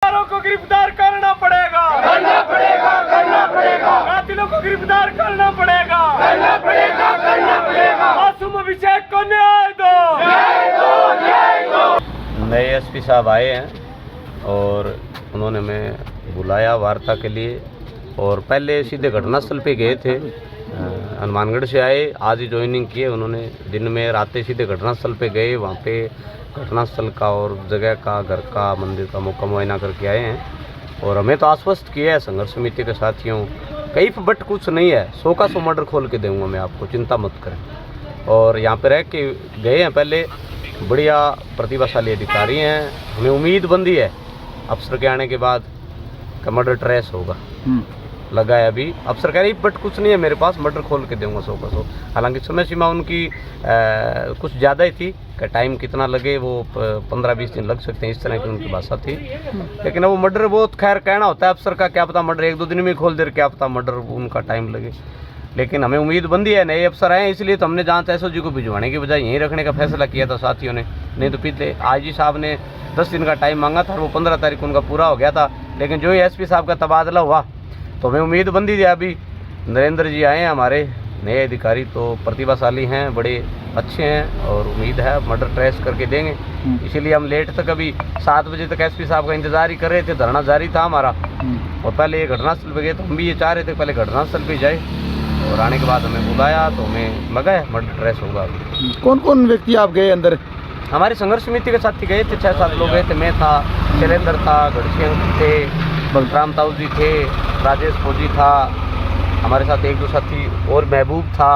गुनहगारों को गिरफ्तार करना पड़ेगा, करना पड़ेगा, करना पड़ेगा, कातिलों को गिरफ्तार करना पड़ेगा, करना पड़ेगा, करना पड़ेगा। मासूम अभिषेक को न्याय दो, न्याय दो, न्याय दो। नए एसपी साहब आए हैं और उन्होंने मैं बुलाया वार्ता के लिए और पहले सीधे घटनास्थल पे गए थे। हनुमानगढ़ से आए, आज ही ज्वाइनिंग किए उन्होंने। दिन में रातें सीधे घटनास्थल पे गए, वहाँ पे घटनास्थल का और जगह का, घर का, मंदिर का मौका मुआयना करके आए हैं। और हमें तो आश्वस्त किया है संघर्ष समिति के साथियों, कहीं पर बट कुछ नहीं है, 100 का 100 मर्डर खोल के दूंगा मैं आपको, चिंता मत करें। और यहाँ पे रह के गए हैं, पहले बढ़िया प्रतिभाशाली अधिकारी हैं, हमें उम्मीद बंदी है अफसर के आने के बाद का मर्डर ट्रेस होगा। लगा है अभी अफसर कह रही बट कुछ नहीं है मेरे पास, मर्डर खोल के दूंगा 100 का 100। हालांकि समय सीमा उनकी कुछ ज़्यादा ही थी कि टाइम कितना लगे, वो 15-20 दिन लग सकते हैं, इस तरह की उनकी भाषा थी। लेकिन अब वो मर्डर बहुत खैर कहना होता है अफसर का, क्या पता मर्डर 1-2 दिन में खोल दे, क्या पता मर्डर उनका टाइम लगे। लेकिन हमें उम्मीद बंदी है, नए अफसर आए हैं, इसलिए तो हमने जहाँ एसओजी को भिजवाने की बजाय यहीं रखने का फैसला किया था साथियों ने। नहीं तो पिछले आईजी साहब ने 10 दिन का टाइम मांगा था, वो 15 तारीख उनका पूरा हो गया था। लेकिन जो ही एसपी साहब का तबादला हुआ तो हमें उम्मीद बंदी थी। अभी नरेंद्र जी आए हैं हमारे नए अधिकारी, तो प्रतिभाशाली हैं, बड़े अच्छे हैं और उम्मीद है मर्डर ट्रेस करके देंगे। इसीलिए हम लेट तक अभी 7 बजे तक एसपी साहब का इंतजार ही कर रहे थे, धरना जारी था हमारा। और पहले ये घटनास्थल पे गए तो हम भी ये चाह रहे थे पहले घटनास्थल पे जाए, और आने के बाद हमें बुलाया तो हमें लगा है मर्डर ट्रेस होगा। कौन कौन व्यक्ति आप गए अंदर? हमारे संघर्ष समिति के साथी गए थे, 6-7 लोग गए थे। मैं था, शैलेंद्र था, गढ़सिंह थे, बलराम ताऊ जी थे, राजेश फौजी था, हमारे साथ 1-2 साथी और महबूब था।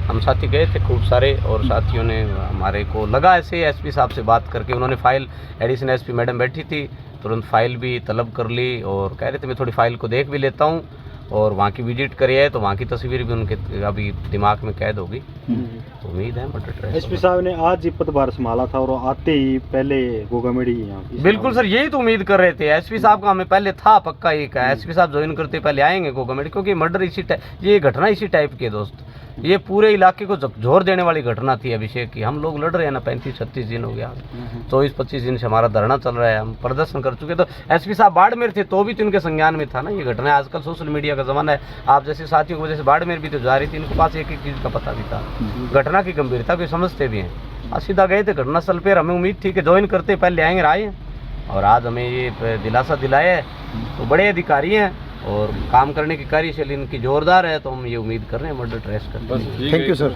हम साथी गए थे खूब सारे, और साथियों ने हमारे को लगा ऐसे एसपी साहब से बात करके उन्होंने फाइल, एडिशनल एसपी मैडम बैठी थी, तुरंत फाइल भी तलब कर ली और कह रहे थे मैं थोड़ी फाइल को देख भी लेता हूँ। और वहाँ की विजिट करी है तो वहाँ की तस्वीर भी उनके अभी दिमाग में कैद होगी। तो उम्मीद है मर्डर ट्रेस। एसपी साहब ने आज ही पदभार संभाला था और आते ही पहले गोगामेड़ी यहाँ बिल्कुल सर, यही तो उम्मीद कर रहे थे। एसपी साहब का हमें पहले था पक्का ही का एसपी साहब ज्वाइन करते पहले आएंगे गोगामेड़ी, क्योंकि मर्डर इसी टाइप, ये घटना इसी टाइप की है दोस्त। ये पूरे इलाके को झकझोर देने वाली घटना थी अभिषेक की। हम लोग लड़ रहे हैं ना, 35-36 दिन हो गया, 24-25 दिन से हमारा धरना चल रहा है, हम प्रदर्शन कर चुके। तो एसपी साहब बाड़मेर थे तो भी तो इनके संज्ञान में था ना ये घटना। आजकल सोशल मीडिया का जमाना है, आप जैसे साथियों की वजह से बाड़मेर भी तो जा रही थी, इनके पास एक चीज़ का पता भी था, घटना की गंभीरता को समझते भी हैं। सीधा गए थे घटनास्थल पर, हमें उम्मीद थी कि ज्वाइन करते पहले आएंगे, आए और आज हमें ये दिलासा दिलाया है। तो बड़े अधिकारी हैं और काम करने की कार्यशैली इनकी जोरदार है, तो हम ये उम्मीद कर रहे हैं मर्डर ट्रेस करते हैं। Thank you sir.